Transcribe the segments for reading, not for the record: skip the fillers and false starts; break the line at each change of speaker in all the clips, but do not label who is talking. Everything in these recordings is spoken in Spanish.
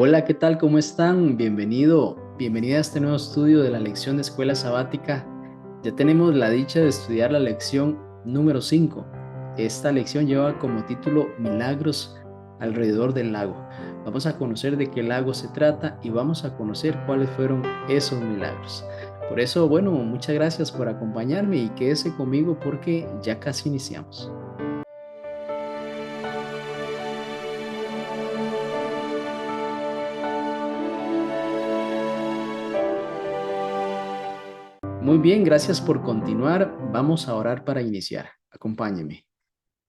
Hola, ¿qué tal? ¿Cómo están? Bienvenida a este nuevo estudio de la lección de escuela sabática. Ya tenemos la dicha de estudiar la lección número 5. Esta lección lleva como título Milagros alrededor del lago. Vamos a conocer de qué lago se trata y vamos a conocer cuáles fueron esos milagros. Por eso, bueno, muchas gracias por acompañarme y quédese conmigo porque ya casi iniciamos. Muy bien, gracias por continuar. Vamos a orar para iniciar. Acompáñeme.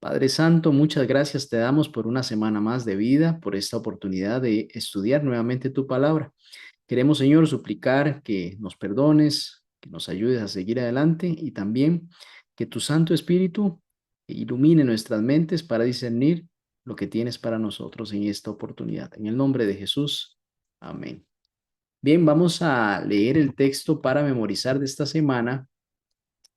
Padre Santo, muchas gracias te damos por una semana más de vida, por esta oportunidad de estudiar nuevamente tu palabra. Queremos, Señor, suplicar que nos perdones, que nos ayudes a seguir adelante y también que tu Santo Espíritu ilumine nuestras mentes para discernir lo que tienes para nosotros en esta oportunidad. En el nombre de Jesús. Amén. Bien, vamos a leer el texto para memorizar de esta semana.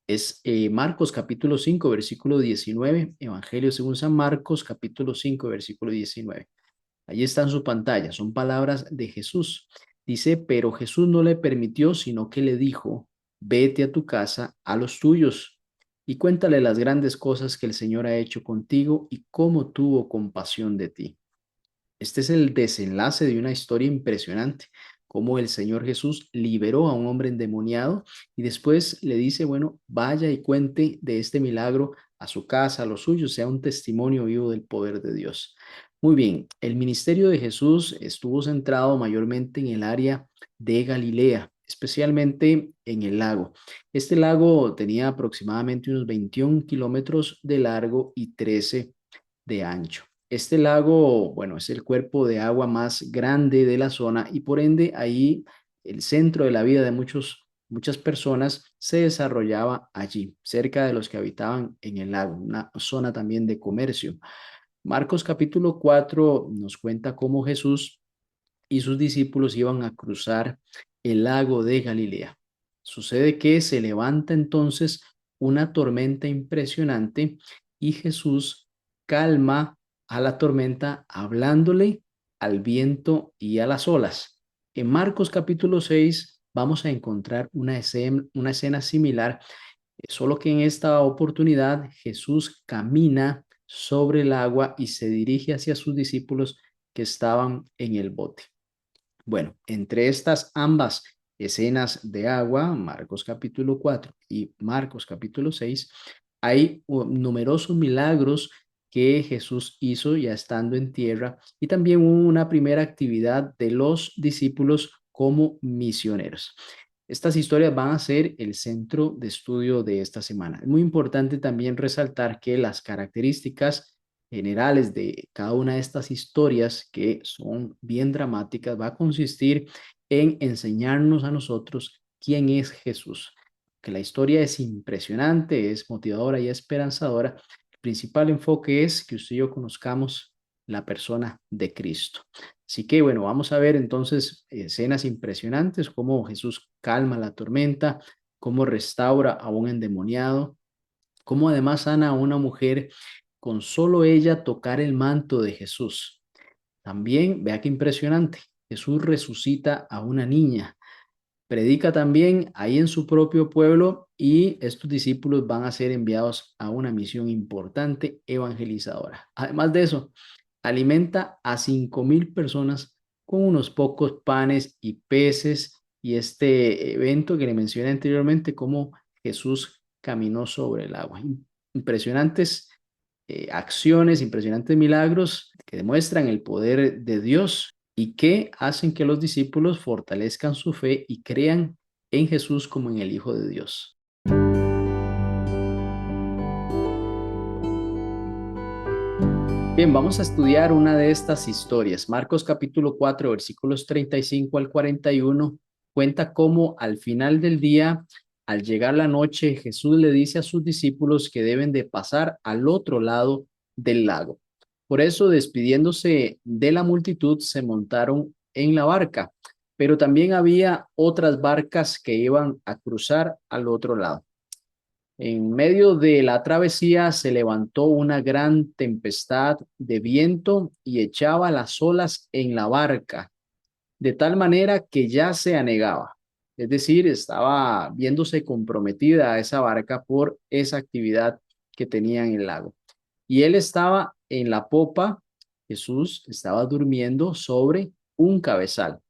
Es Marcos capítulo 5 versículo 19, Evangelio según San Marcos capítulo 5 versículo 19. Allí está en su pantalla, son palabras de Jesús. Dice, pero Jesús no le permitió, sino que le dijo, vete a tu casa, a los tuyos, y cuéntale las grandes cosas que el Señor ha hecho contigo y cómo tuvo compasión de ti. Este es el desenlace de una historia impresionante, cómo el Señor Jesús liberó a un hombre endemoniado y después le dice, bueno, vaya y cuente de este milagro a su casa, a los suyos, sea un testimonio vivo del poder de Dios. Muy bien, el ministerio de Jesús estuvo centrado mayormente en el área de Galilea, especialmente en el lago. Este lago tenía aproximadamente unos 21 kilómetros de largo y 13 de ancho. Este lago, bueno, es el cuerpo de agua más grande de la zona y por ende ahí el centro de la vida de muchas personas se desarrollaba allí, cerca de los que habitaban en el lago, una zona también de comercio. Marcos capítulo 4 nos cuenta cómo Jesús y sus discípulos iban a cruzar el lago de Galilea. Sucede que se levanta entonces una tormenta impresionante y Jesús calma a la tormenta hablándole al viento y a las olas. En Marcos capítulo 6 vamos a encontrar una escena similar, solo que en esta oportunidad Jesús camina sobre el agua y se dirige hacia sus discípulos que estaban en el bote. Bueno, entre estas ambas escenas de agua, Marcos capítulo 4 y Marcos capítulo 6, hay numerosos milagros que Jesús hizo ya estando en tierra y también hubo una primera actividad de los discípulos como misioneros. Estas historias van a ser el centro de estudio de esta semana. Es muy importante también resaltar que las características generales de cada una de estas historias, que son bien dramáticas, va a consistir en enseñarnos a nosotros quién es Jesús. Que la historia es impresionante, es motivadora y esperanzadora. El principal enfoque es que usted y yo conozcamos la persona de Cristo. Así que bueno, vamos a ver entonces escenas impresionantes, cómo Jesús calma la tormenta, cómo restaura a un endemoniado, cómo además sana a una mujer con solo ella tocar el manto de Jesús. También, vea qué impresionante, Jesús resucita a una niña, predica también ahí en su propio pueblo y estos discípulos van a ser enviados a una misión importante evangelizadora. Además de eso, alimenta a 5,000 personas con unos pocos panes y peces y este evento que le mencioné anteriormente, como Jesús caminó sobre el agua. Impresionantes acciones, impresionantes milagros que demuestran el poder de Dios y que hacen que los discípulos fortalezcan su fe y crean en Jesús como en el Hijo de Dios. Bien, vamos a estudiar una de estas historias. Marcos capítulo 4 versículos 35 al 41 cuenta cómo al final del día, al llegar la noche, Jesús le dice a sus discípulos que deben de pasar al otro lado del lago. Por eso, despidiéndose de la multitud, se montaron en la barca, pero también había otras barcas que iban a cruzar al otro lado. En medio de la travesía se levantó una gran tempestad de viento y echaba las olas en la barca. de tal manera que ya se anegaba. Es decir, estaba viéndose comprometida a esa barca por esa actividad que tenía en el lago. Y él estaba en la popa, Jesús estaba durmiendo sobre un cabezal.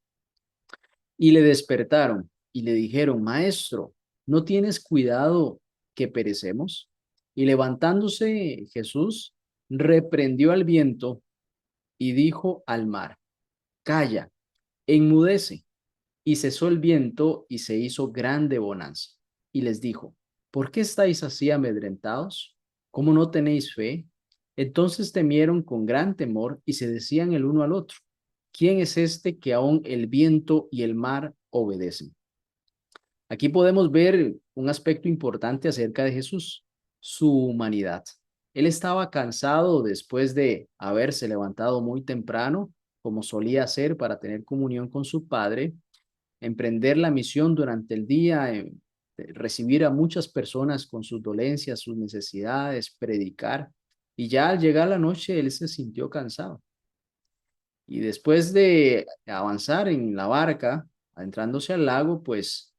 Y le despertaron y le dijeron, Maestro, ¿no tienes cuidado que perecemos? Y levantándose Jesús, reprendió al viento y dijo al mar, Calla, enmudece. Y cesó el viento y se hizo grande bonanza. Y les dijo, ¿por qué estáis así amedrentados? ¿Cómo no tenéis fe? Entonces temieron con gran temor y se decían el uno al otro, ¿quién es este que aún el viento y el mar obedecen? Aquí podemos ver un aspecto importante acerca de Jesús, su humanidad. Él estaba cansado después de haberse levantado muy temprano, como solía hacer para tener comunión con su Padre, emprender la misión durante el día, recibir a muchas personas con sus dolencias, sus necesidades, predicar. Y ya al llegar la noche, él se sintió cansado. Y después de avanzar en la barca, adentrándose al lago, pues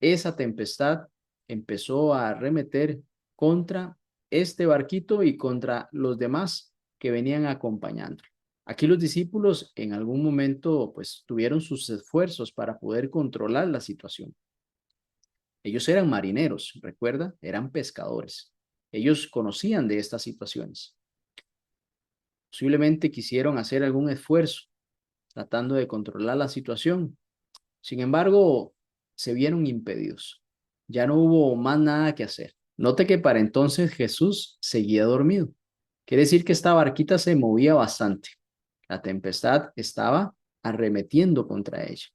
esa tempestad empezó a arremeter contra este barquito y contra los demás que venían acompañando. Aquí los discípulos en algún momento pues tuvieron sus esfuerzos para poder controlar la situación. Ellos eran marineros, recuerda, eran pescadores. Ellos conocían de estas situaciones. Posiblemente quisieron hacer algún esfuerzo tratando de controlar la situación. Sin embargo, se vieron impedidos. Ya no hubo más nada que hacer. Note que para entonces Jesús seguía dormido. Quiere decir que esta barquita se movía bastante. La tempestad estaba arremetiendo contra ella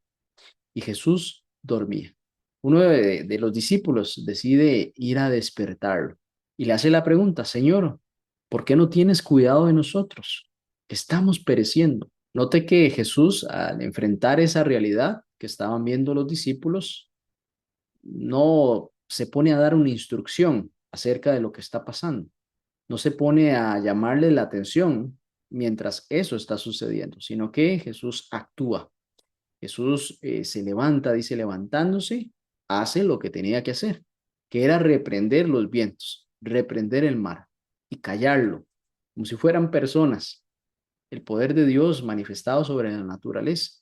y Jesús dormía. Uno de los discípulos decide ir a despertarlo y le hace la pregunta, Señor, ¿por qué no tienes cuidado de nosotros? Estamos pereciendo. Note que Jesús, al enfrentar esa realidad que estaban viendo los discípulos, no se pone a dar una instrucción acerca de lo que está pasando. No se pone a llamarle la atención mientras eso está sucediendo, sino que Jesús actúa. Jesús se levanta, dice, levantándose, hace lo que tenía que hacer, que era reprender los vientos, reprender el mar y callarlo, como si fueran personas. El poder de Dios manifestado sobre la naturaleza.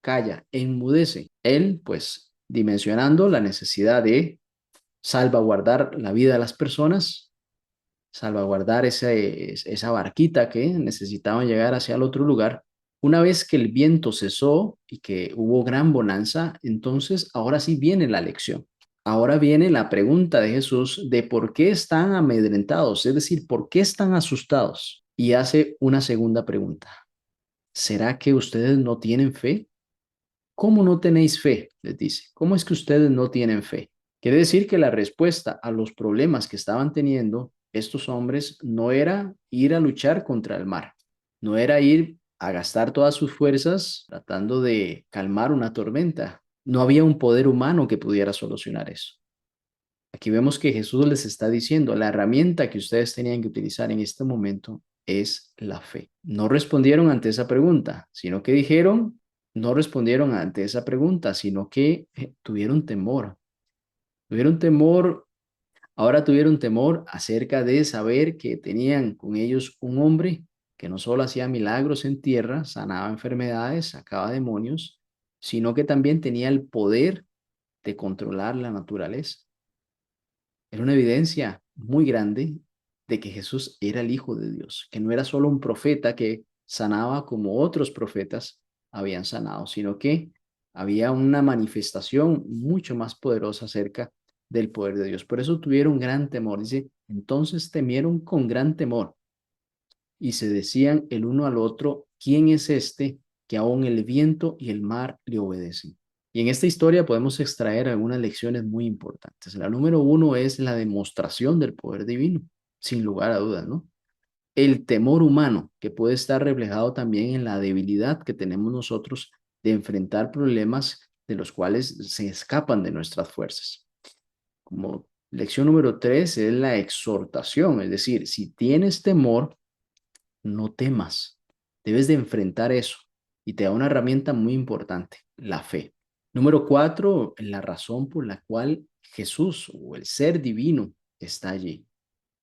Calla, enmudece. Él, pues, dimensionando la necesidad de salvaguardar la vida de las personas, salvaguardar esa barquita que necesitaban llegar hacia el otro lugar. Una vez que el viento cesó y que hubo gran bonanza, entonces ahora sí viene la lección. Ahora viene la pregunta de Jesús de por qué están amedrentados, es decir, por qué están asustados. Y hace una segunda pregunta. ¿Será que ustedes no tienen fe? ¿Cómo no tenéis fe? Les dice. ¿Cómo es que ustedes no tienen fe? Quiere decir que la respuesta a los problemas que estaban teniendo estos hombres no era ir a luchar contra el mar, no era ir a gastar todas sus fuerzas tratando de calmar una tormenta. No había un poder humano que pudiera solucionar eso. Aquí vemos que Jesús les está diciendo, la herramienta que ustedes tenían que utilizar en este momento es la fe. No respondieron ante esa pregunta, sino que dijeron, no respondieron ante esa pregunta, sino que tuvieron temor. Tuvieron temor, ahora tuvieron temor acerca de saber que tenían con ellos un hombre que no solo hacía milagros en tierra, sanaba enfermedades, sacaba demonios, sino que también tenía el poder de controlar la naturaleza. Era una evidencia muy grande de que Jesús era el Hijo de Dios, que no era solo un profeta que sanaba como otros profetas habían sanado, sino que había una manifestación mucho más poderosa acerca del poder de Dios. Por eso tuvieron gran temor. Dice, entonces temieron con gran temor y se decían el uno al otro, ¿quién es este que aún el viento y el mar le obedecen? Y en esta historia podemos extraer algunas lecciones muy importantes. La número uno es la demostración del poder divino, sin lugar a dudas, ¿no? El temor humano, que puede estar reflejado también en la debilidad que tenemos nosotros de enfrentar problemas de los cuales se escapan de nuestras fuerzas. Como lección número tres es la exhortación, es decir, si tienes temor, no temas, debes de enfrentar eso. y te da una herramienta muy importante, la fe. Número 4, la razón por la cual Jesús o el ser divino está allí.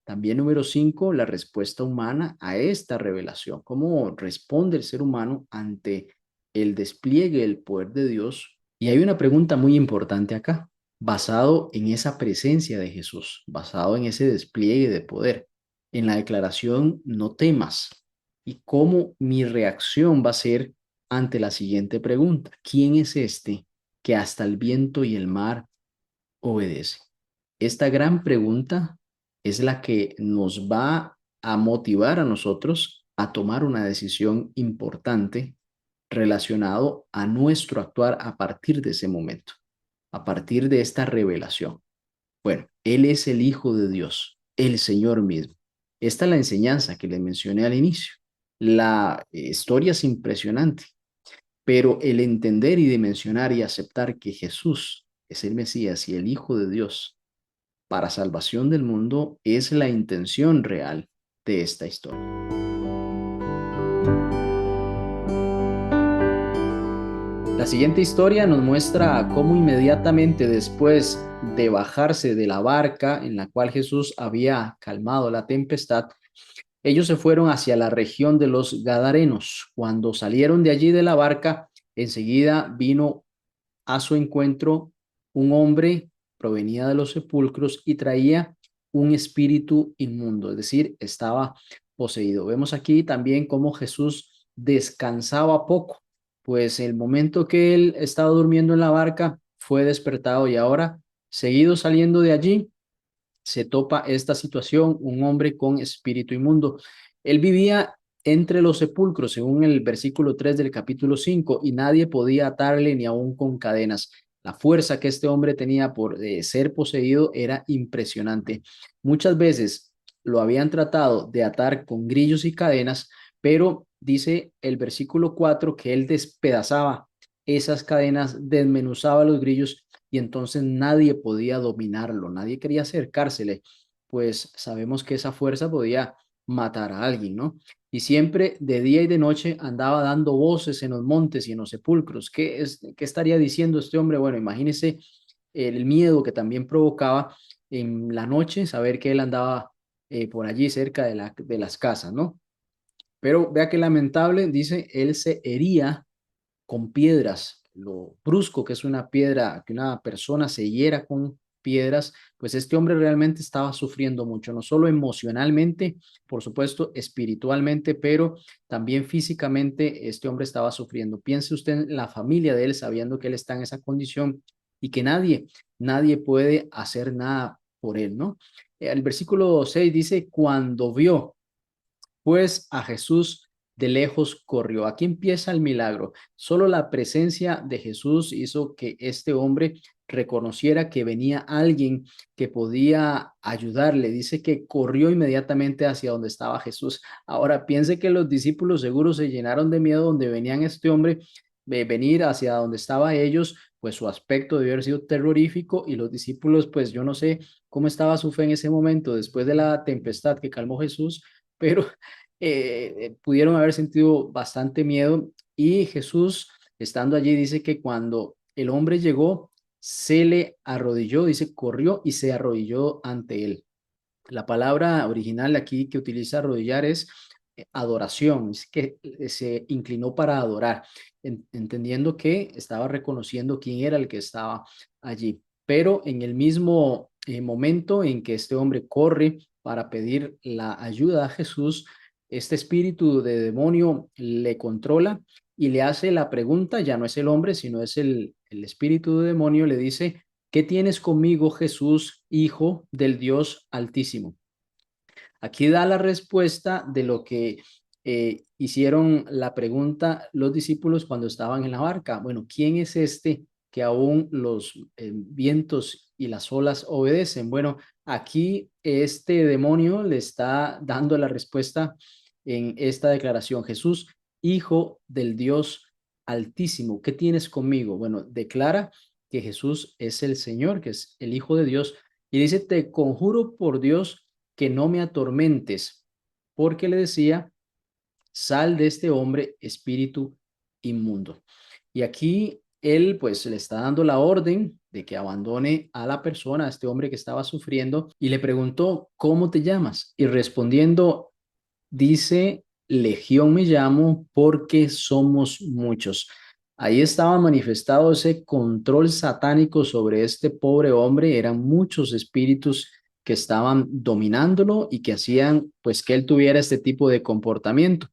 También número 5, la respuesta humana a esta revelación. ¿Cómo responde el ser humano ante el despliegue del poder de Dios? Y hay una pregunta muy importante acá, basado en esa presencia de Jesús, basado en ese despliegue de poder, en la declaración no temas. Y cómo mi reacción va a ser ante la siguiente pregunta. ¿Quién es este que hasta el viento y el mar obedece? Esta gran pregunta es la que nos va a motivar a nosotros a tomar una decisión importante relacionado a nuestro actuar a partir de ese momento, a partir de esta revelación. Bueno, Él es el Hijo de Dios, el Señor mismo. Esta es la enseñanza que les mencioné al inicio. La historia es impresionante, pero el entender y dimensionar y aceptar que Jesús es el Mesías y el Hijo de Dios para salvación del mundo es la intención real de esta historia. La siguiente historia nos muestra cómo inmediatamente después de bajarse de la barca en la cual Jesús había calmado la tempestad, ellos se fueron hacia la región de los Gadarenos. Cuando salieron de allí de la barca, enseguida vino a su encuentro un hombre, provenía de los sepulcros y traía un espíritu inmundo, es decir, estaba poseído. Vemos aquí también cómo Jesús descansaba poco, pues el momento que él estaba durmiendo en la barca fue despertado y ahora, seguido saliendo de allí, se topa esta situación, un hombre con espíritu inmundo. Él vivía entre los sepulcros, según el versículo 3 del capítulo 5, y nadie podía atarle ni aún con cadenas. La fuerza que este hombre tenía por ser poseído era impresionante. Muchas veces lo habían tratado de atar con grillos y cadenas, pero dice el versículo 4 que él despedazaba esas cadenas, desmenuzaba los grillos y entonces nadie podía dominarlo, nadie quería acercársele, pues sabemos que esa fuerza podía matar a alguien, ¿no? Y siempre de día y de noche andaba dando voces en los montes y en los sepulcros. ¿Qué estaría diciendo este hombre? Bueno, imagínese el miedo que también provocaba en la noche saber que él andaba por allí cerca de las casas, ¿no? Pero vea que lamentable, dice, él se hería con piedras, lo brusco que es una piedra, que una persona se hiera con piedras, pues este hombre realmente estaba sufriendo mucho, no solo emocionalmente, por supuesto, espiritualmente, pero también físicamente este hombre estaba sufriendo. Piense usted en la familia de él, sabiendo que él está en esa condición y que nadie puede hacer nada por él, ¿no? El versículo 6 dice, cuando vio pues a Jesús de lejos corrió. Aquí empieza el milagro. Solo la presencia de Jesús hizo que este hombre reconociera que venía alguien que podía ayudarle. Dice que corrió inmediatamente hacia donde estaba Jesús. Ahora piense que los discípulos seguros se llenaron de miedo donde venían este hombre venir hacia donde estaba ellos, pues su aspecto debió haber sido terrorífico y los discípulos, pues yo no sé cómo estaba su fe en ese momento después de la tempestad que calmó Jesús, pero pudieron haber sentido bastante miedo y Jesús, estando allí, dice que cuando el hombre llegó, se le arrodilló, dice, corrió y se arrodilló ante él. La palabra original aquí que utiliza arrodillar es adoración, es que se inclinó para adorar, entendiendo que estaba reconociendo quién era el que estaba allí. Pero en el mismo momento en que este hombre corre para pedir la ayuda a Jesús, este espíritu de demonio le controla y le hace la pregunta, ya no es el hombre, sino es el espíritu de demonio, le dice, ¿qué tienes conmigo, Jesús, Hijo del Dios Altísimo? Aquí da la respuesta de lo que hicieron la pregunta los discípulos cuando estaban en la barca. Bueno, ¿quién es este que aún los vientos y las olas obedecen? Bueno, aquí este demonio le está dando la respuesta en esta declaración. Jesús, Hijo del Dios Altísimo, ¿qué tienes conmigo? Bueno, declara que Jesús es el Señor, que es el Hijo de Dios, y dice, te conjuro por Dios que no me atormentes, porque le decía, sal de este hombre, espíritu inmundo. Y aquí él pues le está dando la orden de que abandone a la persona, a este hombre que estaba sufriendo, y le preguntó, ¿cómo te llamas? Y respondiendo, dice, Legión me llamo porque somos muchos. Ahí estaba manifestado ese control satánico sobre este pobre hombre. Eran muchos espíritus que estaban dominándolo y que hacían pues que él tuviera este tipo de comportamiento.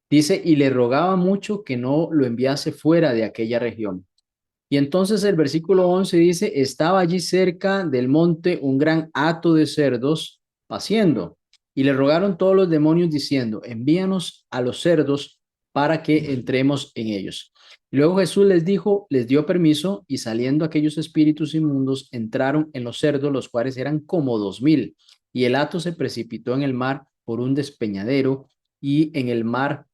Dice, y le rogaba mucho que no lo enviase fuera de aquella región. Y entonces el versículo 11 dice, estaba allí cerca del monte un gran hato de cerdos paciendo. Y le rogaron todos los demonios diciendo, envíanos a los cerdos para que entremos en ellos. Y luego Jesús les dijo, les dio permiso y saliendo aquellos espíritus inmundos entraron en los cerdos, los cuales eran como 2000. Y el hato se precipitó en el mar por un despeñadero y en el mar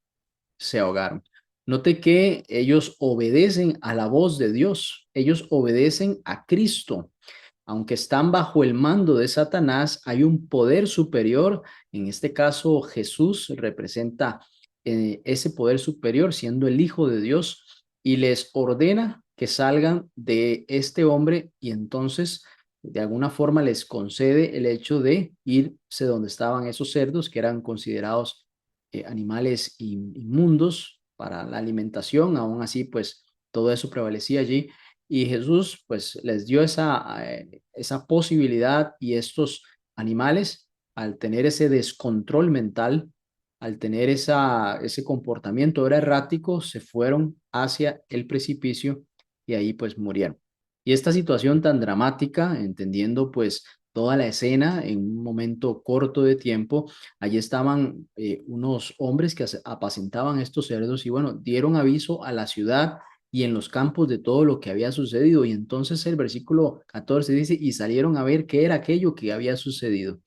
se ahogaron. Note que ellos obedecen a la voz de Dios, ellos obedecen a Cristo. Aunque están bajo el mando de Satanás, hay un poder superior. En este caso, Jesús representa ese poder superior, siendo el Hijo de Dios, y les ordena que salgan de este hombre y entonces de alguna forma les concede el hecho de irse donde estaban esos cerdos que eran considerados animales inmundos para la alimentación. Aún así, pues todo eso prevalecía allí. Y Jesús pues les dio esa posibilidad y estos animales, al tener ese descontrol mental, al tener ese comportamiento era errático, se fueron hacia el precipicio y ahí pues murieron. Y esta situación tan dramática, entendiendo pues toda la escena en un momento corto de tiempo, allí estaban unos hombres que apacentaban estos cerdos y bueno, dieron aviso a la ciudad y en los campos de todo lo que había sucedido. Y entonces el versículo 14 dice, y salieron a ver qué era aquello que había sucedido.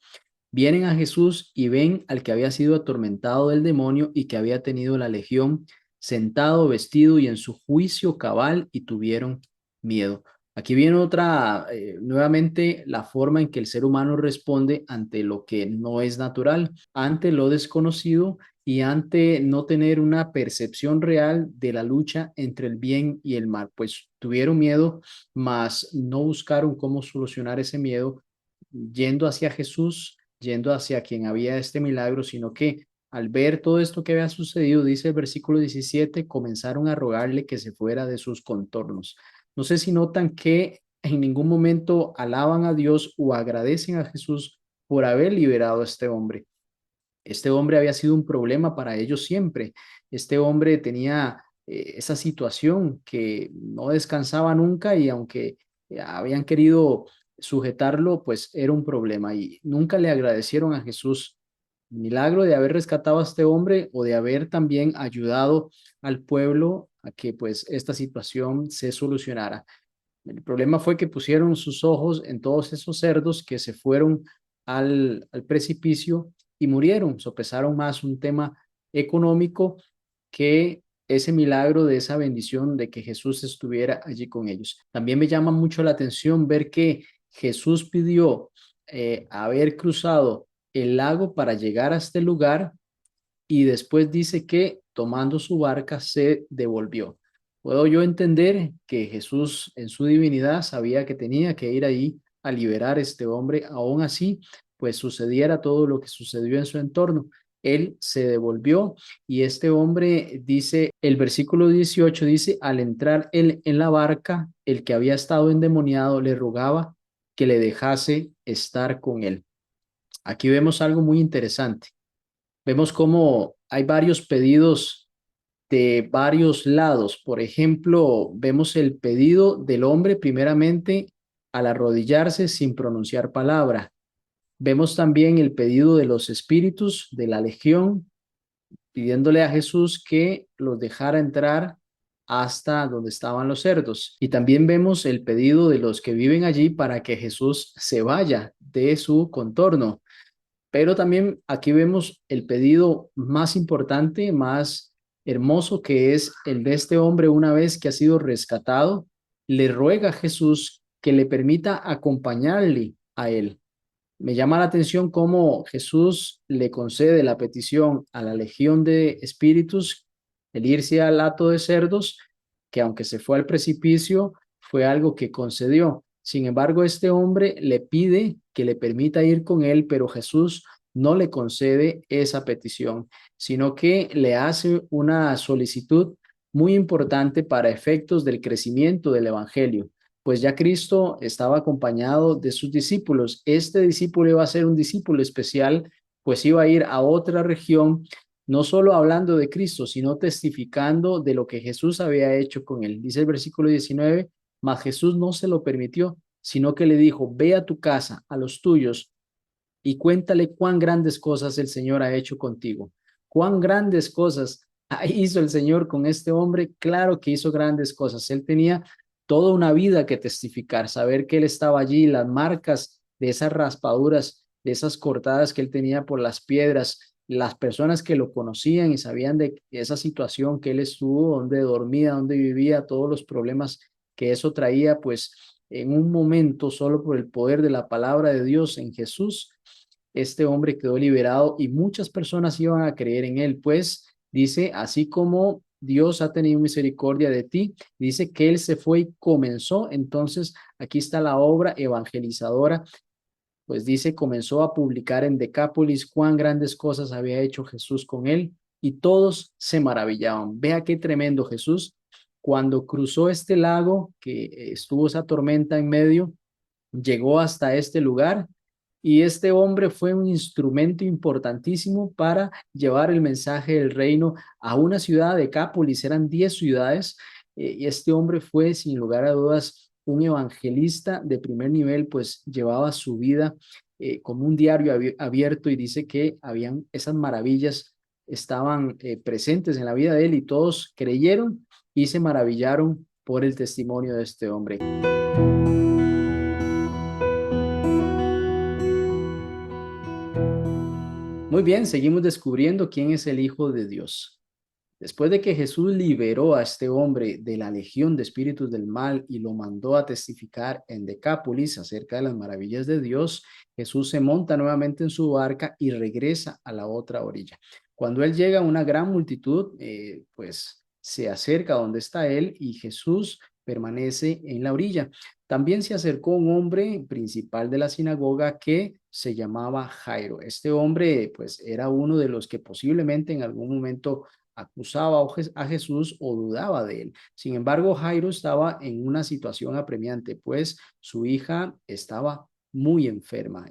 Vienen a Jesús y ven al que había sido atormentado del demonio y que había tenido la legión, sentado, vestido y en su juicio cabal, y tuvieron miedo. Aquí viene otra, nuevamente, la forma en que el ser humano responde ante lo que no es natural, ante lo desconocido y ante no tener una percepción real de la lucha entre el bien y el mal. Pues tuvieron miedo, mas no buscaron cómo solucionar ese miedo yendo hacia Jesús, yendo hacia quien había este milagro, sino que al ver todo esto que había sucedido, dice el versículo 17, comenzaron a rogarle que se fuera de sus contornos. No sé si notan que en ningún momento alaban a Dios o agradecen a Jesús por haber liberado a este hombre. Este hombre había sido un problema para ellos siempre. Este hombre tenía esa situación que no descansaba nunca y aunque habían querido sujetarlo, pues era un problema y nunca le agradecieron a Jesús el milagro de haber rescatado a este hombre o de haber también ayudado al pueblo a que pues esta situación se solucionara. El problema fue que pusieron sus ojos en todos esos cerdos que se fueron al precipicio y murieron. Sopesaron más un tema económico que ese milagro de esa bendición de que Jesús estuviera allí con ellos. También me llama mucho la atención ver que Jesús pidió haber cruzado el lago para llegar a este lugar y después dice que tomando su barca se devolvió. Puedo yo entender que Jesús en su divinidad sabía que tenía que ir ahí a liberar a este hombre, aún así, pues sucediera todo lo que sucedió en su entorno. Él se devolvió y este hombre dice, el versículo 18 dice, al entrar él en la barca, el que había estado endemoniado le rogaba que le dejase estar con él. Aquí vemos algo muy interesante. Vemos cómo hay varios pedidos de varios lados. Por ejemplo, vemos el pedido del hombre primeramente al arrodillarse sin pronunciar palabra. Vemos también el pedido de los espíritus de la legión pidiéndole a Jesús que los dejara entrar hasta donde estaban los cerdos. Y también vemos el pedido de los que viven allí para que Jesús se vaya de su contorno. Pero también aquí vemos el pedido más importante, más hermoso, que es el de este hombre una vez que ha sido rescatado, le ruega a Jesús que le permita acompañarle a él. Me llama la atención cómo Jesús le concede la petición a la legión de espíritus El irse al hato de cerdos, que aunque se fue al precipicio, fue algo que concedió. Sin embargo, este hombre le pide que le permita ir con él, pero Jesús no le concede esa petición, sino que le hace una solicitud muy importante para efectos del crecimiento del evangelio, pues ya Cristo estaba acompañado de sus discípulos. Este discípulo iba a ser un discípulo especial, pues iba a ir a otra región, no solo hablando de Cristo, sino testificando de lo que Jesús había hecho con él. Dice el versículo 19, mas Jesús no se lo permitió, sino que le dijo, ve a tu casa, a los tuyos, y cuéntale cuán grandes cosas el Señor ha hecho contigo. Cuán grandes cosas hizo el Señor con este hombre. Claro que hizo grandes cosas. Él tenía toda una vida que testificar, saber que él estaba allí, las marcas de esas raspaduras, de esas cortadas que él tenía por las piedras, las personas que lo conocían y sabían de esa situación que él estuvo, donde dormía, donde vivía, todos los problemas que eso traía, pues en un momento, solo por el poder de la palabra de Dios en Jesús, este hombre quedó liberado y muchas personas iban a creer en él, pues dice, así como Dios ha tenido misericordia de ti, dice que él se fue y comenzó, entonces aquí está la obra evangelizadora, pues dice, comenzó a publicar en Decápolis cuán grandes cosas había hecho Jesús con él y todos se maravillaban. Vea qué tremendo Jesús. Cuando cruzó este lago, que estuvo esa tormenta en medio, llegó hasta este lugar y este hombre fue un instrumento importantísimo para llevar el mensaje del reino a una ciudad de Decápolis, eran 10 ciudades, y este hombre fue sin lugar a dudas un evangelista de primer nivel, pues llevaba su vida como un diario abierto y dice que habían esas maravillas, estaban presentes en la vida de él y todos creyeron y se maravillaron por el testimonio de este hombre. Muy bien, seguimos descubriendo quién es el Hijo de Dios. Después de que Jesús liberó a este hombre de la legión de espíritus del mal y lo mandó a testificar en Decápolis acerca de las maravillas de Dios, Jesús se monta nuevamente en su barca y regresa a la otra orilla. Cuando él llega, una gran multitud, pues se acerca donde está él y Jesús permanece en la orilla. También se acercó un hombre principal de la sinagoga que se llamaba Jairo. Este hombre, pues, era uno de los que posiblemente en algún momento acusaba a Jesús o dudaba de él. Sin embargo, Jairo estaba en una situación apremiante, pues su hija estaba muy enferma.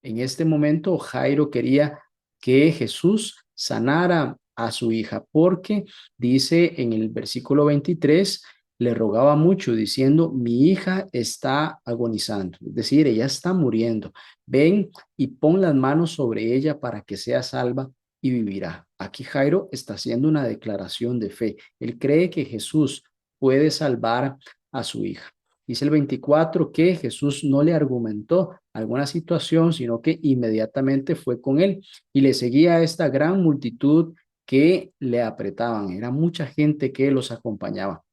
En este momento, Jairo quería que Jesús sanara a su hija, porque dice en el versículo 23, le rogaba mucho diciendo, mi hija está agonizando, es decir, ella está muriendo. Ven y pon las manos sobre ella para que sea salva y vivirá. Aquí Jairo está haciendo una declaración de fe. Él cree que Jesús puede salvar a su hija. Dice el 24 que Jesús no le argumentó alguna situación, sino que inmediatamente fue con él y le seguía a esta gran multitud que le apretaban. Era mucha gente que los acompañaba.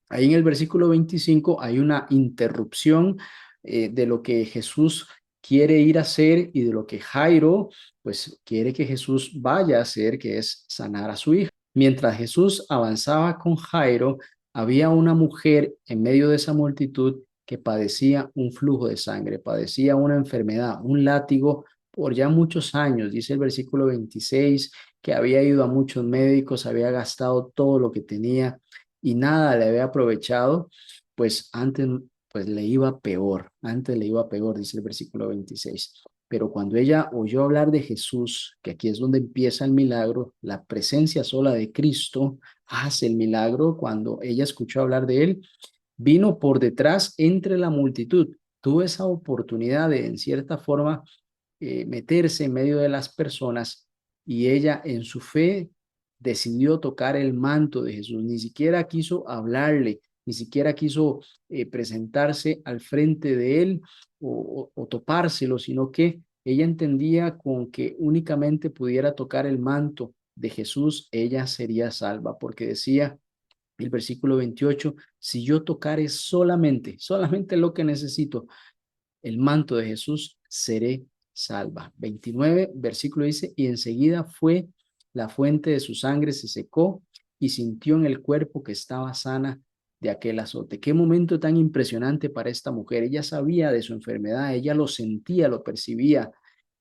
Ahí en el versículo 25 hay una interrupción de lo que Jesús quiere ir a hacer y de lo que Jairo pues quiere que Jesús vaya a hacer, que es sanar a su hija. Mientras Jesús avanzaba con Jairo, había una mujer en medio de esa multitud que padecía un flujo de sangre, padecía una enfermedad, un látigo por ya muchos años. Dice el versículo 26 que había ido a muchos médicos, había gastado todo lo que tenía y nada le había aprovechado, pues antes pues le iba peor, antes le iba peor, dice el versículo 26. Pero cuando ella oyó hablar de Jesús, que aquí es donde empieza el milagro, la presencia sola de Cristo hace el milagro. Cuando ella escuchó hablar de él, vino por detrás entre la multitud, tuvo esa oportunidad de, en cierta forma, meterse en medio de las personas y ella en su fe decidió tocar el manto de Jesús, ni siquiera quiso hablarle, ni siquiera quiso presentarse al frente de él o topárselo, sino que ella entendía con que únicamente pudiera tocar el manto de Jesús, ella sería salva, porque decía el versículo 28, si yo tocare solamente lo que necesito, el manto de Jesús, seré salva. 29, versículo dice, y enseguida fue la fuente de su sangre, se secó y sintió en el cuerpo que estaba sana de aquel azote. Qué momento tan impresionante para esta mujer. Ella sabía de su enfermedad, ella lo sentía, lo percibía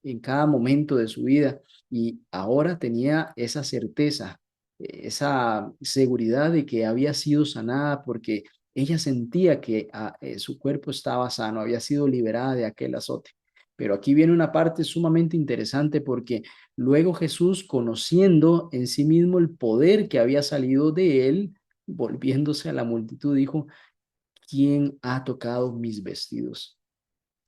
en cada momento de su vida y ahora tenía esa certeza, esa seguridad de que había sido sanada porque ella sentía que su cuerpo estaba sano, había sido liberada de aquel azote. Pero aquí viene una parte sumamente interesante porque luego Jesús, conociendo en sí mismo el poder que había salido de él, volviéndose a la multitud, dijo, ¿quién ha tocado mis vestidos?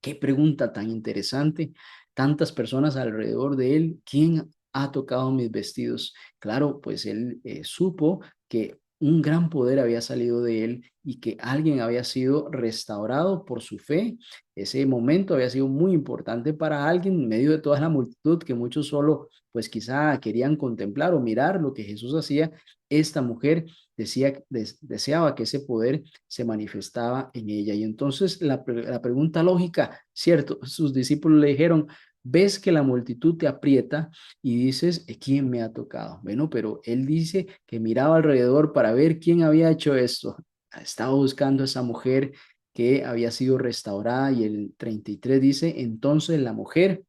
Qué pregunta tan interesante. Tantas personas alrededor de él. ¿Quién ha tocado mis vestidos? Claro, pues él supo que un gran poder había salido de él y que alguien había sido restaurado por su fe. Ese momento había sido muy importante para alguien en medio de toda la multitud que muchos solo, pues quizá querían contemplar o mirar lo que Jesús hacía. Esta mujer deseaba que ese poder se manifestaba en ella. Y entonces la pregunta lógica, ¿cierto? Sus discípulos le dijeron, ves que la multitud te aprieta y dices, ¿quién me ha tocado? Bueno, pero él dice que miraba alrededor para ver quién había hecho esto. Estaba buscando a esa mujer que había sido restaurada y el 33 dice, entonces la mujer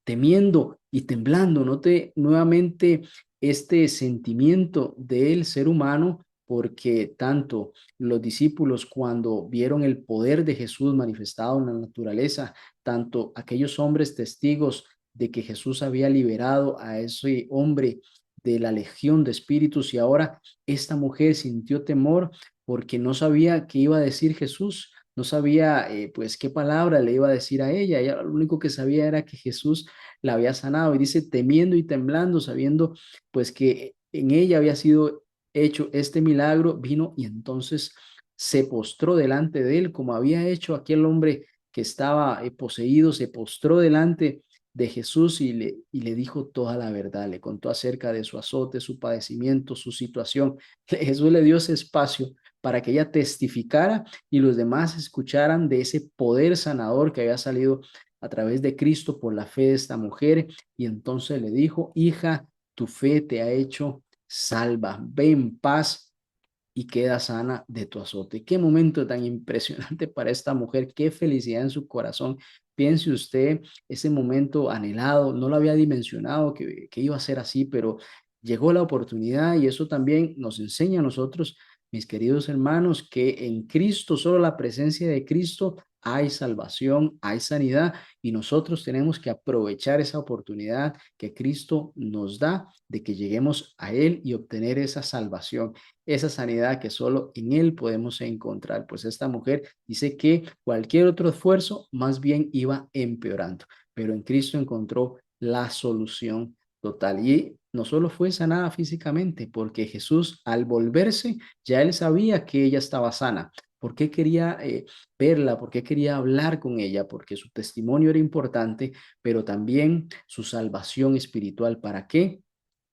temiendo y temblando. Note nuevamente este sentimiento del ser humano, porque tanto los discípulos cuando vieron el poder de Jesús manifestado en la naturaleza, tanto aquellos hombres testigos de que Jesús había liberado a ese hombre de la legión de espíritus y ahora esta mujer sintió temor porque no sabía qué iba a decir Jesús, no sabía pues qué palabra le iba a decir a ella. Ella lo único que sabía era que Jesús la había sanado y dice temiendo y temblando, sabiendo pues que en ella había sido hecho este milagro, vino y entonces se postró delante de él como había hecho aquel hombre que estaba poseído, se postró delante de Jesús y le dijo toda la verdad, le contó acerca de su azote, su padecimiento, su situación. Jesús le dio ese espacio para que ella testificara y los demás escucharan de ese poder sanador que había salido a través de Cristo por la fe de esta mujer. Y entonces le dijo, hija, tu fe te ha hecho salva, ve en paz y queda sana de tu azote. Qué momento tan impresionante para esta mujer, qué felicidad en su corazón. Piense usted ese momento anhelado, no lo había dimensionado que iba a ser así, pero llegó la oportunidad y eso también nos enseña a nosotros, mis queridos hermanos, que en Cristo, solo la presencia de Cristo, hay salvación, hay sanidad y nosotros tenemos que aprovechar esa oportunidad que Cristo nos da de que lleguemos a Él y obtener esa salvación, esa sanidad que solo en Él podemos encontrar. Pues esta mujer dice que cualquier otro esfuerzo más bien iba empeorando, pero en Cristo encontró la solución total. Y no solo fue sanada físicamente, porque Jesús al volverse, ya él sabía que ella estaba sana. ¿Por qué quería verla? ¿Por qué quería hablar con ella? Porque su testimonio era importante, pero también su salvación espiritual. ¿Para qué?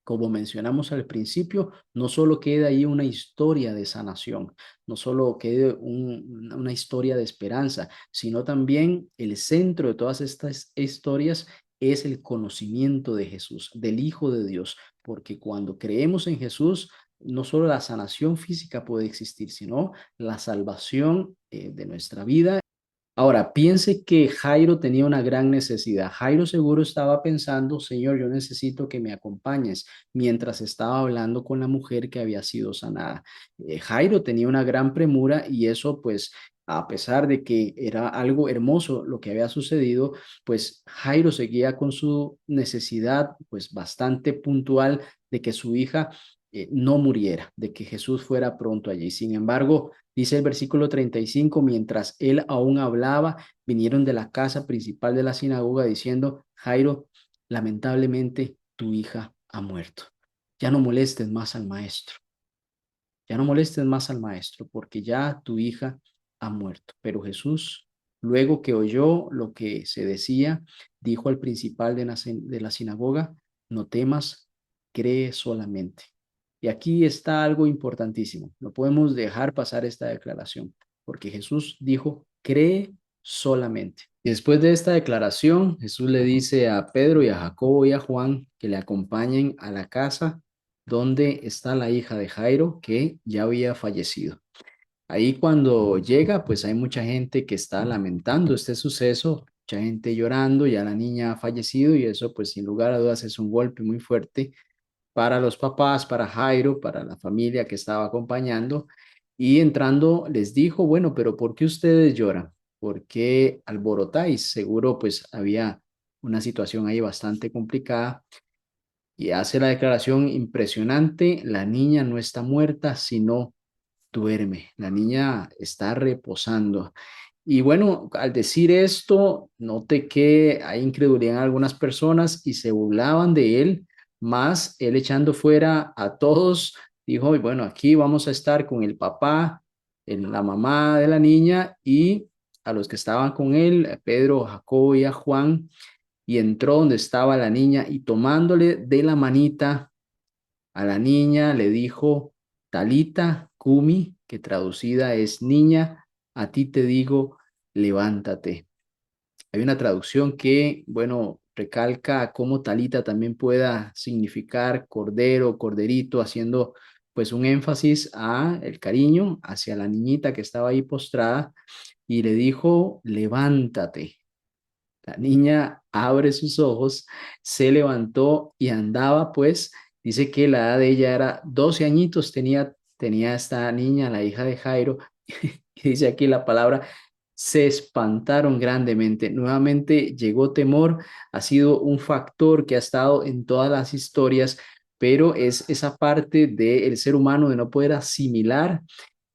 Como mencionamos al principio, no solo queda ahí una historia de sanación, no solo queda una historia de esperanza, sino también el centro de todas estas historias es el conocimiento de Jesús, del Hijo de Dios, porque cuando creemos en Jesús, no solo la sanación física puede existir, sino la salvación de nuestra vida. Ahora, piense que Jairo tenía una gran necesidad. Jairo seguro estaba pensando, Señor, yo necesito que me acompañes, mientras estaba hablando con la mujer que había sido sanada. Jairo tenía una gran premura y eso, pues, a pesar de que era algo hermoso lo que había sucedido, pues Jairo seguía con su necesidad, pues, bastante puntual de que su hija no muriera, de que Jesús fuera pronto allí. Sin embargo, dice el versículo 35, mientras él aún hablaba, vinieron de la casa principal de la sinagoga diciendo, Jairo, lamentablemente tu hija ha muerto. Ya no molestes más al maestro, ya no molestes más al maestro, porque ya tu hija ha muerto. Pero Jesús, luego que oyó lo que se decía, dijo al principal de la sinagoga, no temas, cree solamente. Y aquí está algo importantísimo. No podemos dejar pasar esta declaración, porque Jesús dijo, cree solamente. Y después de esta declaración, Jesús le dice a Pedro y a Jacobo y a Juan que le acompañen a la casa donde está la hija de Jairo que ya había fallecido. Ahí cuando llega, pues hay mucha gente que está lamentando este suceso, mucha gente llorando, ya la niña ha fallecido y eso pues sin lugar a dudas es un golpe muy fuerte para los papás, para Jairo, para la familia que estaba acompañando. Y entrando les dijo, bueno, pero ¿por qué ustedes lloran? ¿Por qué alborotáis? Seguro pues había una situación ahí bastante complicada y hace la declaración impresionante, la niña no está muerta, sino duerme, la niña está reposando. Y bueno, al decir esto, noté que hay incredulidad en algunas personas y se burlaban de él, más él echando fuera a todos, dijo, y bueno, aquí vamos a estar con el papá, la mamá de la niña y a los que estaban con él, a Pedro, a Jacobo y a Juan, y entró donde estaba la niña y tomándole de la manita a la niña le dijo, Talita Kumi, que traducida es niña, a ti te digo, levántate. Hay una traducción que, bueno, recalca cómo Talita también pueda significar cordero, corderito, haciendo pues un énfasis a el cariño hacia la niñita que estaba ahí postrada y le dijo, levántate. La niña abre sus ojos, se levantó y andaba, pues, dice que la edad de ella era 12 añitos, tenía esta niña, la hija de Jairo, y dice aquí la palabra, se espantaron grandemente. Nuevamente llegó temor, ha sido un factor que ha estado en todas las historias, pero es esa parte del ser humano de no poder asimilar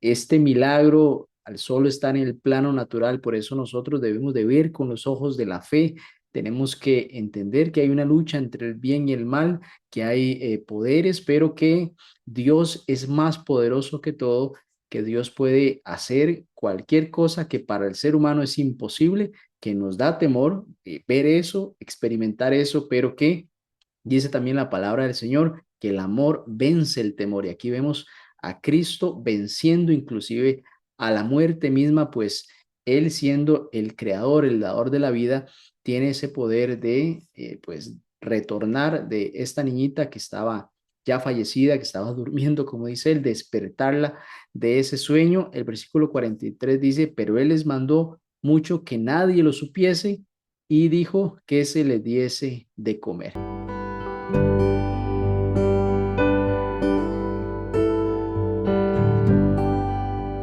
este milagro al solo estar en el plano natural, por eso nosotros debemos de ver con los ojos de la fe. Tenemos que entender que hay una lucha entre el bien y el mal, que hay poderes, pero que Dios es más poderoso que todo, que Dios puede hacer cualquier cosa que para el ser humano es imposible, que nos da temor ver eso, experimentar eso, pero que dice también la palabra del Señor que el amor vence el temor. Y aquí vemos a Cristo venciendo inclusive a la muerte misma, pues Él siendo el creador, el dador de la vida, tiene ese poder de, pues, retornar de esta niñita que estaba ya fallecida, que estaba durmiendo, como dice él, despertarla de ese sueño. El versículo 43 dice, pero Él les mandó mucho que nadie lo supiese y dijo que se le diese de comer.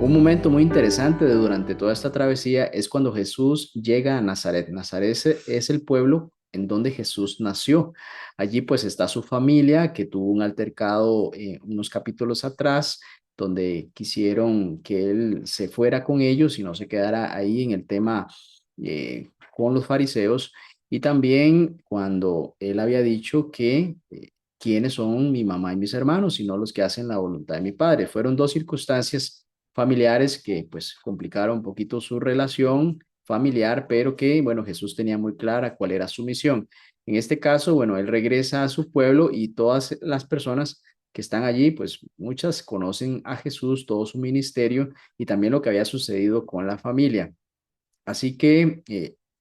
Un momento muy interesante de durante toda esta travesía es cuando Jesús llega a Nazaret. Nazaret es el pueblo en donde Jesús nació. Allí pues está su familia que tuvo un altercado unos capítulos atrás donde quisieron que él se fuera con ellos y no se quedara ahí en el tema con los fariseos. Y también cuando él había dicho que quiénes son mi mamá y mis hermanos, sino los que hacen la voluntad de mi padre. Fueron dos circunstancias familiares que pues complicaron un poquito su relación familiar, pero que bueno, Jesús tenía muy clara cuál era su misión. En este caso, bueno, él regresa a su pueblo y todas las personas que están allí, pues muchas conocen a Jesús, todo su ministerio y también lo que había sucedido con la familia. Así que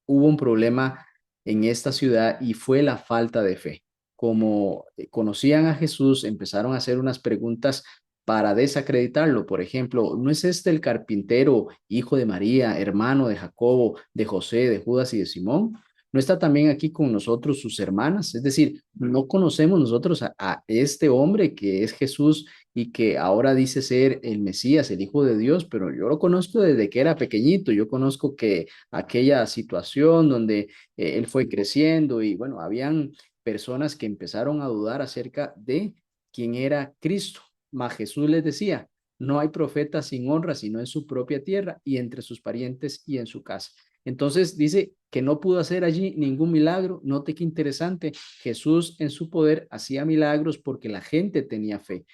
hubo un problema en esta ciudad y fue la falta de fe. Como conocían a Jesús, empezaron a hacer unas preguntas para desacreditarlo. Por ejemplo, ¿no es este el carpintero, hijo de María, hermano de Jacobo, de José, de Judas y de Simón? ¿No está también aquí con nosotros sus hermanas? Es decir, no conocemos nosotros a este hombre que es Jesús y que ahora dice ser el Mesías, el Hijo de Dios, pero yo lo conozco desde que era pequeñito, yo conozco que aquella situación donde él fue creciendo y bueno, habían personas que empezaron a dudar acerca de quién era Cristo, mas Jesús les decía, no hay profeta sin honra, sino en su propia tierra y entre sus parientes y en su casa. Entonces dice que no pudo hacer allí ningún milagro. Note qué interesante. Jesús en su poder hacía milagros porque la gente tenía fe.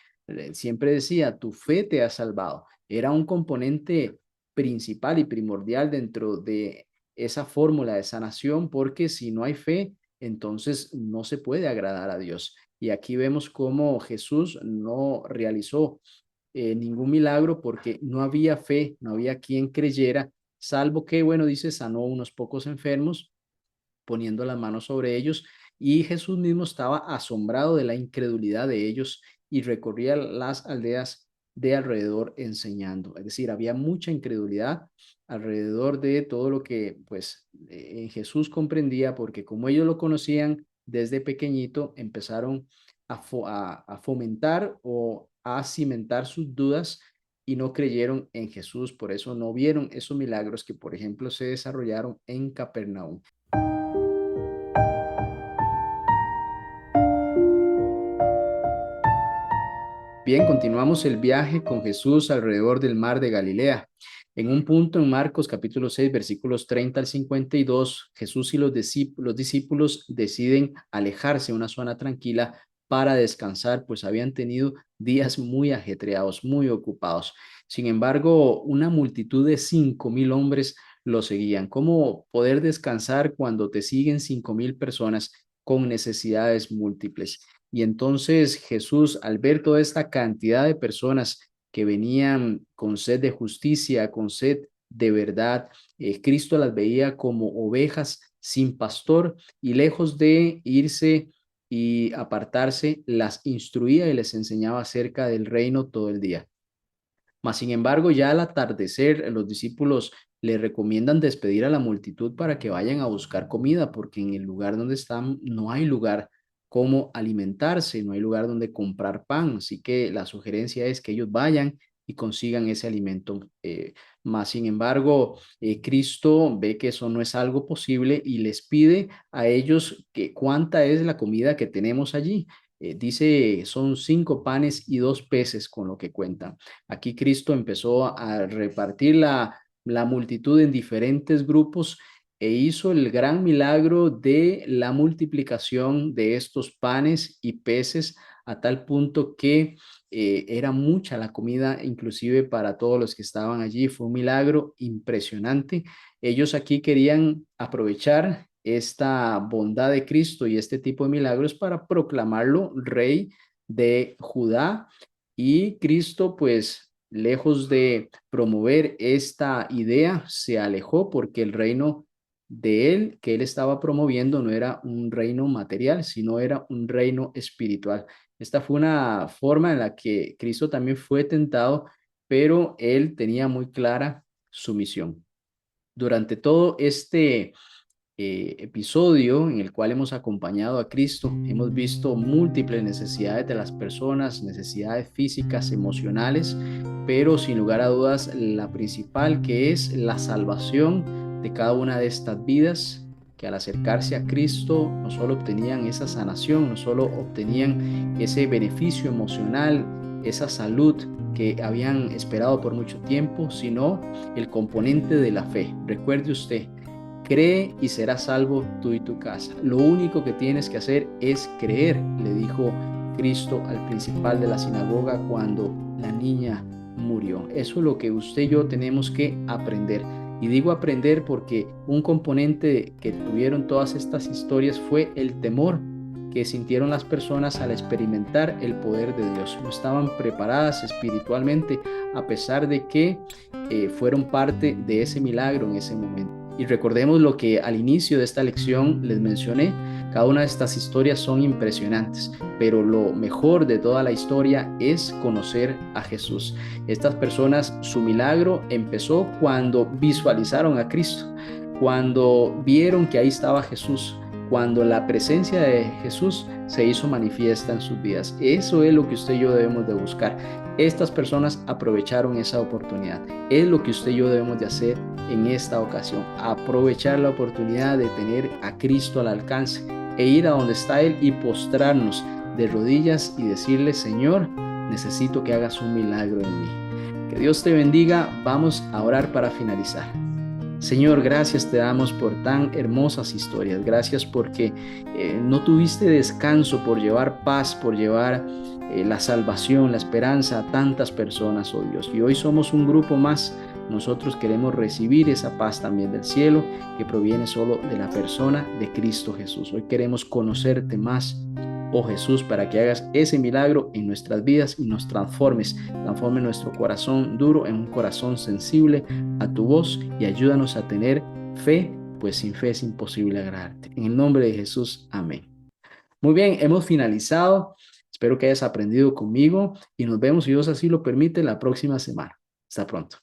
Siempre decía, tu fe te ha salvado. Era un componente principal y primordial dentro de esa fórmula de sanación, porque si no hay fe, entonces no se puede agradar a Dios. Y aquí vemos cómo Jesús no realizó ningún milagro porque no había fe, no había quien creyera, salvo que, bueno, dice, sanó unos pocos enfermos poniendo las manos sobre ellos y Jesús mismo estaba asombrado de la incredulidad de ellos y recorría las aldeas de alrededor enseñando. Es decir, había mucha incredulidad alrededor de todo lo que pues Jesús comprendía, porque como ellos lo conocían desde pequeñito, empezaron a fomentar o a cimentar sus dudas y no creyeron en Jesús. Por eso no vieron esos milagros que, por ejemplo, se desarrollaron en Capernaum. Bien, continuamos el viaje con Jesús alrededor del mar de Galilea. En un punto en Marcos capítulo 6, versículos 30 al 52, Jesús y los discípulos deciden alejarse a una zona tranquila para descansar, pues habían tenido días muy ajetreados, muy ocupados. Sin embargo, una multitud de 5,000 hombres lo seguían. ¿Cómo poder descansar cuando te siguen 5,000 personas con necesidades múltiples? Y entonces Jesús, al ver toda esta cantidad de personas que venían con sed de justicia, con sed de verdad, Cristo las veía como ovejas sin pastor y lejos de irse y apartarse, las instruía y les enseñaba acerca del reino todo el día. Mas, sin embargo, ya al atardecer, los discípulos le recomiendan despedir a la multitud para que vayan a buscar comida, porque en el lugar donde están no hay lugar como alimentarse, no hay lugar donde comprar pan. Así que la sugerencia es que ellos vayan y consigan ese alimento. Mas, sin embargo, Cristo ve que eso no es algo posible y les pide a ellos que cuánta es la comida que tenemos allí. Dice, son 5 panes y 2 peces con lo que cuentan. Aquí Cristo empezó a repartir la multitud en diferentes grupos e hizo el gran milagro de la multiplicación de estos panes y peces a tal punto que era mucha la comida, inclusive para todos los que estaban allí. Fue un milagro impresionante. Ellos aquí querían aprovechar esta bondad de Cristo y este tipo de milagros para proclamarlo rey de Judá. Y Cristo, pues, lejos de promover esta idea, se alejó porque el reino de él que él estaba promoviendo no era un reino material, sino era un reino espiritual. Esta fue una forma en la que Cristo también fue tentado, pero él tenía muy clara su misión. Durante todo este episodio en el cual hemos acompañado a Cristo, hemos visto múltiples necesidades de las personas, necesidades físicas, emocionales, pero sin lugar a dudas la principal, que es la salvación de cada una de estas vidas, que al acercarse a Cristo no solo obtenían esa sanación, no solo obtenían ese beneficio emocional, esa salud que habían esperado por mucho tiempo, sino el componente de la fe. Recuerde usted, cree y serás salvo tú y tu casa. Lo único que tienes que hacer es creer, le dijo Cristo al principal de la sinagoga cuando la niña murió. Eso es lo que usted y yo tenemos que aprender. Y digo aprender porque un componente que tuvieron todas estas historias fue el temor que sintieron las personas al experimentar el poder de Dios. No estaban preparadas espiritualmente a pesar de que fueron parte de ese milagro en ese momento. Y recordemos lo que al inicio de esta lección les mencioné. Cada una de estas historias son impresionantes, pero lo mejor de toda la historia es conocer a Jesús. Estas personas, su milagro empezó cuando visualizaron a Cristo, cuando vieron que ahí estaba Jesús, cuando la presencia de Jesús se hizo manifiesta en sus vidas. Eso es lo que usted y yo debemos de buscar. Estas personas aprovecharon esa oportunidad. Es lo que usted y yo debemos de hacer en esta ocasión. Aprovechar la oportunidad de tener a Cristo al alcance e ir a donde está Él y postrarnos de rodillas y decirle: Señor, necesito que hagas un milagro en mí. Que Dios te bendiga. Vamos a orar para finalizar. Señor, gracias te damos por tan hermosas historias. Gracias porque no tuviste descanso por llevar paz, por llevar la salvación, la esperanza a tantas personas, oh Dios. Y hoy somos un grupo más. Nosotros queremos recibir esa paz también del cielo que proviene solo de la persona de Cristo Jesús. Hoy queremos conocerte más, oh Jesús, para que hagas ese milagro en nuestras vidas y nos transformes. Transforme nuestro corazón duro en un corazón sensible a tu voz y ayúdanos a tener fe, pues sin fe es imposible agradarte. En el nombre de Jesús, amén. Muy bien, hemos finalizado. Espero que hayas aprendido conmigo y nos vemos, si Dios así lo permite, la próxima semana. Hasta pronto.